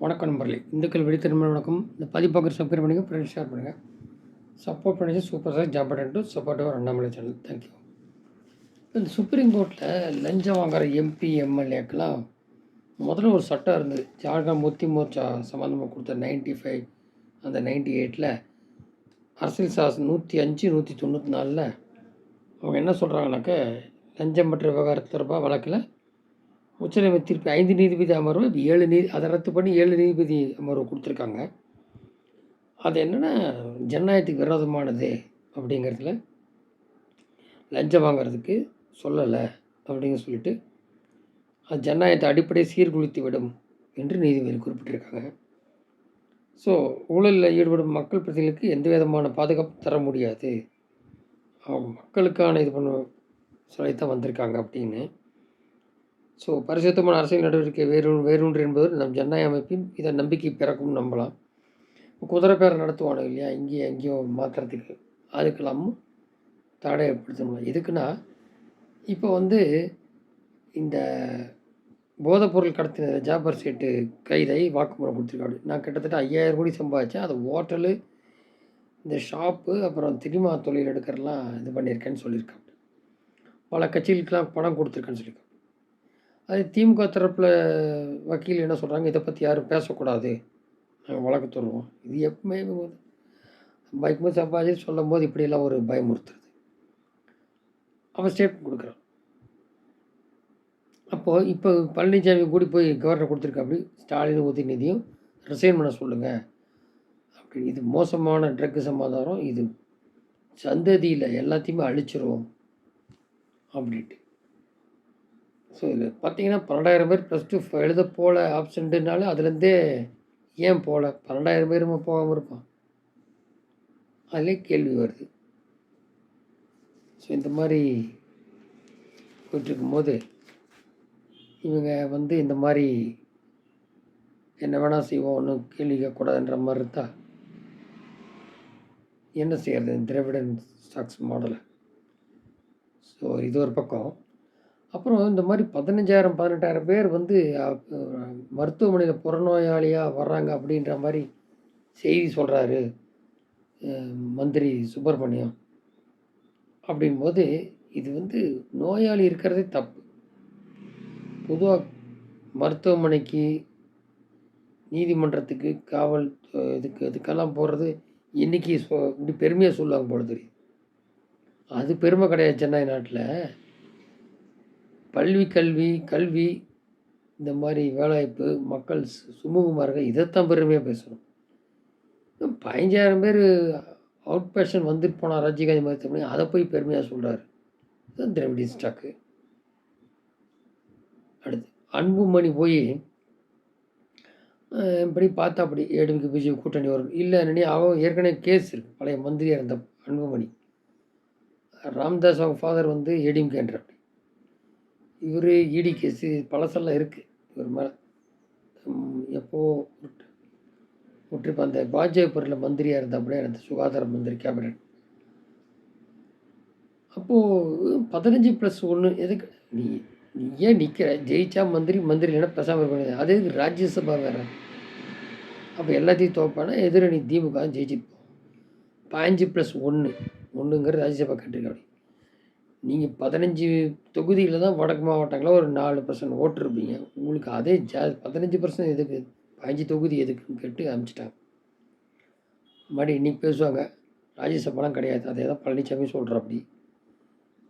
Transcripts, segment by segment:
வணக்கம் நண்பர்களே. இந்துக்கள் வெடித்திருமண வணக்கம். இந்த பதிப்பாக்கர் சப்ஸ்கிரைப் பண்ணுங்க, ஃப்ரெண்ட்ஸ் ஷேர் பண்ணுங்கள். சப்போர்ட் பண்ணி super sir job to support our Annamalai channel. Thank you. இந்த சுப்ரீம் கோர்ட்டில் லஞ்சம் வாங்குற எம்பி எம்எல்ஏக்கெல்லாம் முதல்ல ஒரு சட்டம் இருந்தது. ஜார்க்கண்ட் முக்தி மோர்ச்சா சம்மந்தமாக கொடுத்த 95 அந்த 98ல் அரசியல் சாசனம் 105 194ல் அவங்க என்ன சொல்கிறாங்கனாக்க, லஞ்சம் மற்ற விவகாரத்து தொடர்பாக வழக்கில் உச்சநீதிமன்ற தீர்ப்பு 5 நீதிபதி அமர்வு 7 அதை ரத்து பண்ணி 7 நீதிபதி அமர்வு கொடுத்துருக்காங்க. அது என்னென்னா, ஜனநாயகத்துக்கு விரோதமானது அப்படிங்கிறதுல லஞ்சம் வாங்கிறதுக்கு சொல்லலை அப்படின்னு சொல்லிட்டு, அது ஜனநாயகத்தை அடிப்படை சீர்குலைத்து விடும் என்று நீதிபதி குறிப்பிட்டிருக்காங்க. ஸோ ஊழலில் ஈடுபடும் மக்கள் பிரதிநிதிகளுக்கு எந்த விதமான பாதுகாப்பு தர முடியாது, அவங்க மக்களுக்கான இது பண்ண சொல்லித்தான் வந்திருக்காங்க அப்படின்னு. ஸோ பரிசுத்தமான அரசியல் நடவடிக்கை வேறொன்று என்பது நம் ஜனநாயக அமைப்பின் இதை நம்பிக்கை பிறக்கும் நம்பலாம். குதிரை பேரை நடத்துவானு இல்லையா, இங்கேயும் எங்கேயும் மாற்றுறதுக்கு, அதுக்கெல்லாமும் தடை ஏற்படுத்தணும். எதுக்குன்னா, இப்போ இந்த போதைப்பொருள் கடத்தின ஜாபர் சேட்டு கைதை வாக்குமூலம் கொடுத்துருக்காரு. நான் கிட்டத்தட்ட 5000 கோடி சம்பாதிச்சேன், அது ஹோட்டலு, இந்த ஷாப்பு, அப்புறம் சினிமா தொழில் எடுக்கிறலாம் இது பண்ணியிருக்கேன்னு சொல்லியிருக்காங்க. பல கட்சிகளுக்கெல்லாம் பணம் கொடுத்துருக்கேன்னு சொல்லியிருக்காங்க. அது திமுக தரப்பில் வக்கீல் என்ன சொல்கிறாங்க, இதை பற்றி யாரும் பேசக்கூடாது, நாங்கள் வழக்கு தருவோம். இது எப்பவுமே பயக்கும்போது சம்பாதி சொல்லும் போது இப்படியெல்லாம் ஒரு பயமுறுத்துறது. அவன் ஸ்டேட்மெண்ட் கொடுக்குறான். அப்போது இப்போ பழனிசாமி கூடி போய் கவர்னர் கொடுத்துருக்காப்படி, ஸ்டாலின் உதயநிதியும் ரிசைன் பண்ண சொல்லுங்கள் அப்படி. இது மோசமான ட்ரக்கு சமாதானம், இது சந்ததியில் எல்லாத்தையுமே அழிச்சிரும் அப்படின்ட்டு. ஸோ இதில் பார்த்தீங்கன்னா 12,000 பேர் +2 எழுத போகல ஆப்ஷன்ட்டுனால அதுலேருந்தே ஏன் போகல, 12,000 பேருமா போகாமல் இருப்பான், அதிலே கேள்வி வருது. ஸோ இந்த மாதிரி போயிட்டுருக்கும்போது இவங்க இந்த மாதிரி என்ன வேணால் செய்வோம், ஒன்றும் கேள்வி கேட்கக்கூடாதுன்ற மாதிரி இருந்தால் என்ன செய்கிறது திராவிடன் ஸ்டாக்ஸ் மாடலை. ஸோ இது ஒரு பக்கம். அப்புறம் இந்த மாதிரி 15,000 18,000 பேர் மருத்துவமனையில் புறநோயாளியாக வர்றாங்க அப்படின்ற மாதிரி செய்தி சொல்கிறாரு மந்திரி சுப்பிரமணியம். அப்படின்போது இது நோயாளி இருக்கிறதே தப்பு. பொதுவாக மருத்துவமனைக்கு, நீதிமன்றத்துக்கு, காவல் இதுக்கெல்லாம் போகிறது இன்றைக்கி இப்படி பெருமையாக சொல்லுவாங்க போல தெரியும். அது பெருமை கிடையாது. ஜனநாயக நாட்டில் கல்வி இந்த மாதிரி வேலைவாய்ப்பு, மக்கள் சுமூகமாக இருக்க, இதைத்தான் பெருமையாக பேசணும். 15,000 பேர் அவுட் பேஷன் வந்துட்டு போனால் ராஜீவ்காந்தி மருத்துவமனை, அதை போய் பெருமையாக சொல்கிறாரு. இதுதான் திராவிடியன் ஸ்டாக்கு. அடுத்து அன்புமணி போய் இப்படி பார்த்தா அப்படி ஏடிஎம்கே பிஜேபி கூட்டணி வரும் இல்லை, அவன் ஏற்கனவே கேஸ் இருக்குது. பழைய மந்திரியாக இருந்த அன்புமணி, ராம்தாஸ் அவங்க ஃபாதர் ஏடிஎம்கேன்றார். இவர் இடி கேஸு பழசெல்லாம் இருக்குது இவர் மேலே. எப்போது விட்டுருப்ப அந்த பாஜகபுரில் மந்திரியாக இருந்தாப்படியே அந்த சுகாதார மந்திரி கேபினட். அப்போது 15+1 எதுக்கு நீ ஏன் நிற்கிற? ஜெயிச்சா மந்திரி இல்லைன்னா பேசாமல் இருக்க. அது எதுக்கு ராஜ்யசபா வேறு? அப்போ எல்லாத்தையும் தோப்பானா எதிரணி திமுக ஜெயிச்சுட்டு போகும். 15+1 ராஜ்யசபா கேட்டிருக்காங்க. நீங்கள் 15 தொகுதியில் தான் வடக்கு மாவட்டங்களில் ஒரு 4% ஓட்டு இருப்பீங்க. உங்களுக்கு அதே 15% எதுக்கு, 5 தொகுதி எதுக்குன்னு கேட்டு அனுப்பிச்சிட்டாங்க. மறுபடியும் இன்றைக்கி பேசுவாங்க, ராஜ்யசபாலாம் கிடையாது. அதே தான் பழனிசாமி சொல்கிற. அப்படி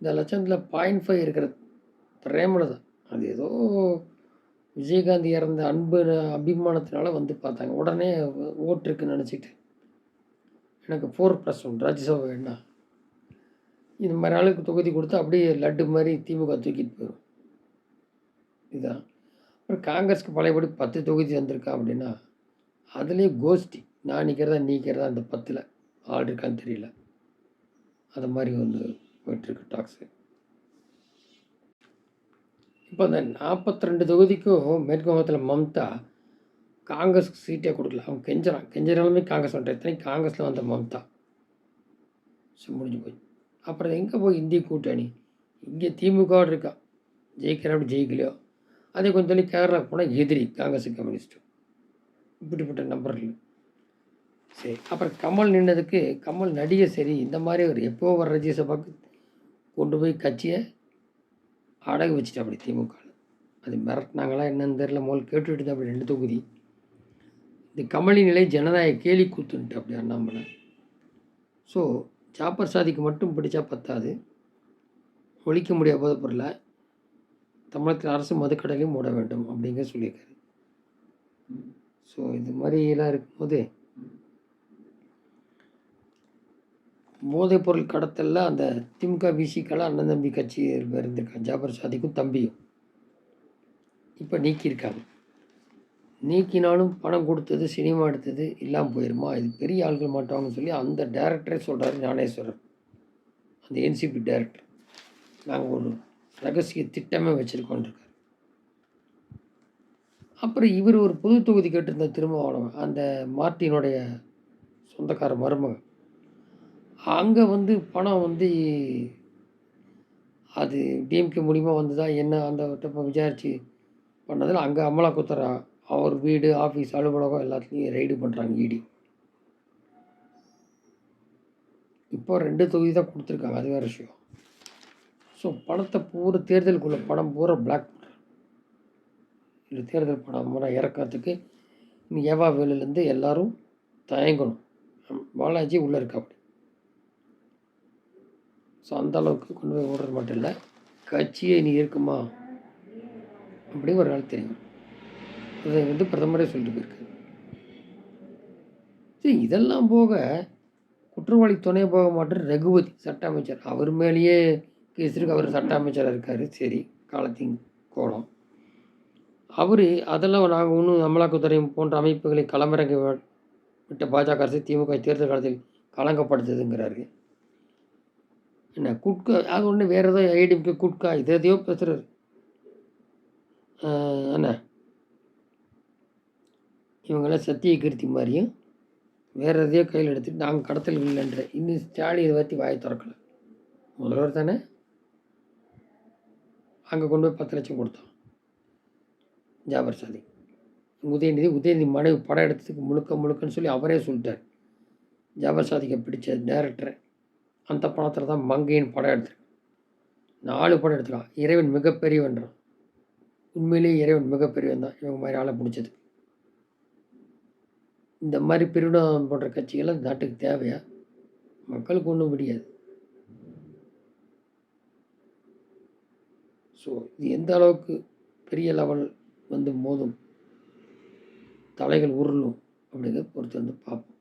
இந்த லட்சத்தில் 0.5 இருக்கிற பிரேமலை தான். அது ஏதோ விஜயகாந்த் இறந்த அபிமானத்தினால பார்த்தாங்க. உடனே ஓட்டு இருக்குன்னு நினச்சிட்டு எனக்கு 4+1 ராஜ்யசபா வேணாம், இந்த மாதிரி ஆளுக்கு தொகுதி கொடுத்தா அப்படியே லட்டு மாதிரி திமுக தூக்கிட்டு போயிடும். இதுதான். அப்புறம் காங்கிரஸுக்கு பழையபடி 10 தொகுதி வந்திருக்கா அப்படின்னா, அதுலேயே கோஷ்டி, நான் நிற்கிறதா நீக்கிறதா, அந்த 10ல் ஆள் இருக்கான்னு தெரியல. அது மாதிரி போயிட்டுருக்கு டாக்ஸு. இப்போ அந்த 42 தொகுதிக்கும் மேற்கு வங்கத்தில் மம்தா காங்கிரஸுக்கு சீட்டே கொடுக்கல. அவங்க கெஞ்சறாலுமே காங்கிரஸ் வந்துட்டு, எத்தனை காங்கிரஸில் வந்த மம்தா. ஸோ முடிஞ்சு போய் அப்புறம் எங்கே போய் இந்திய கூட்டணி? இங்கே திமுக இருக்கா, ஜெயிக்கிற அப்படி ஜெயிக்கலையோ. அதே கொஞ்சம் கேரளா போனால் எதிரி காங்கிரஸு கம்யூனிஸ்ட்டு. இப்படிப்பட்ட நபர்கள். சரி. அப்புறம் கமல் நின்னதுக்கு கமல் நடிகை சரி, இந்த மாதிரி ஒரு எப்போ வர ராஜ்யசபாக்கு கொண்டு போய் கட்சியை அடகு வச்சுட்டாப்படி திமுகவில். அது மிரட்டினாங்களா என்னன்னு தெரியல. முதல்ல கேட்டுட்டு தான் அப்படி 2 தொகுதி. இந்த கமலின் நிலை ஜனநாயக கேலி கூத்துன்ட்டு அப்படி அண்ணாமலை. ஸோ ஜாபர் சாதிக்கு மட்டும் பிடிச்சா பத்தாது, ஒழிக்க முடியாத போதைப் பொருளை தமிழகத்தில் அரசு மதுக்கடையிலையும் மூட வேண்டும் அப்படிங்கிற சொல்லியிருக்காரு. ஸோ இது மாதிரிலாம் இருக்கும்போது போதைப் பொருள் கடத்தலில் அந்த திமுக விசிக்கெல்லாம் அண்ணன் தம்பி கட்சி இருந்திருக்காங்க. ஜாபர் சாதிக்கும் தம்பியும் இப்போ நீக்கியிருக்காங்க. நீக்கினாலும் பணம் கொடுத்தது, சினிமா எடுத்தது இல்லாமல் போயிடுமா? இது பெரிய ஆள்கள் மாட்டாங்கன்னு சொல்லி அந்த டைரக்டரே சொல்கிறாரு. ஞானேஸ்வரர், அந்த என்சிபி டைரக்டர், நாங்கள் ஒரு ரகசிய திட்டமே வச்சுருக்கோன்ருக்கார். அப்புறம் இவர் ஒரு பொது தொகுதி கேட்டிருந்த திருமாவளவன், அந்த மார்ட்டினுடைய சொந்தக்கார மருமகன், அங்கே வந்து பணம் வந்து அது டிஎம்கே மூலிமா வந்ததா என்ன அந்த விசாரித்து பண்ணதில் அங்கே அமலாக்கத்துறை அவர் வீடு, ஆஃபீஸ், அலுவலகம் எல்லாத்துலேயும் ரெய்டு பண்ணுறாங்க இடி. இப்போ 2 தொகுதி தான் கொடுத்துருக்காங்க, அது வேறு விஷயம். ஸோ பணத்தை பூரா தேர்தலுக்குள்ள பணம் பூரா பிளாக் பண்ணுறாங்க. இல்லை தேர்தல் பணம் பூரா இறக்கிறதுக்கு ஏவா வேலுலேருந்து எல்லோரும் தயங்கணும். பாலாஜி உள்ளே இருக்கா அப்படி. ஸோ அந்தளவுக்கு கொண்டு போய் ஓடுறது மட்டும் இல்லை, கட்சியே இனி இருக்குமா அப்படின்னு ஒரு நாள் தெரியும். அதை வந்து பிரதமரே சொல்லிட்டு போயிருக்கு. சரி, இதெல்லாம் போக குற்றவாளி துணை போக மாட்டார் ரகுபதி, சட்ட அமைச்சர். அவர் மேலேயே கேஸ் இருக்கு, அவர் சட்ட அமைச்சராக இருக்கார். சரி, காலத்தின் கோலம். அவர் அதெல்லாம் நாங்கள் இன்னும் அமலாக்கத்துறை போன்ற அமைப்புகளை களமிறங்க விட்ட பாஜக அரசு திமுக தேர்தல் காலத்தில் களங்கப்படுத்துதுங்கிறாரு. என்ன குட்கா, அது ஒன்று வேறு ஏதோ ஐடிஎம்கே குட்கா இது எதையோ பேசுகிறார். என்ன இவங்கெல்லாம் சத்திய கீர்த்தி மாதிரியும் வேறு எதையோ கையில் எடுத்துகிட்டு நாங்கள் கடத்தல் இல்லைன்ற. இன்னும் ஸ்டாலின் இதை பற்றி வாயை திறக்கலை. முதல்வர் தானே, அங்கே கொண்டு போய் 10 லட்சம் கொடுத்தான் ஜாபர் சாதி. உதயநிதி மனைவி படம் எடுத்ததுக்கு முழுக்கன்னு சொல்லி அவரே சொல்லிட்டார். ஜாபர் சாதிக்கு பிடிச்ச டைரக்டர் அந்த படத்தில் தான் மங்கையின் படம் எடுத்திருக்கான். 4 படம் எடுத்துருக்கான். இறைவன் மிகப்பெரியவன்றான். உண்மையிலேயே இறைவன் மிகப்பெரியவன் தான் இவங்க மாதிரி ஆளை பிடிச்சது. இந்த மாதிரி பிரிவினம் போன்ற கட்சிகள்லாம் நாட்டுக்கு தேவையா? மக்களுக்கு ஒன்றும் முடியாது. ஸோ இது எந்த அளவுக்கு பெரிய லெவல் வந்து மோதும், தலைகள் உருளும் அப்படிங்கிறத பொறுத்து வந்து பார்ப்போம்.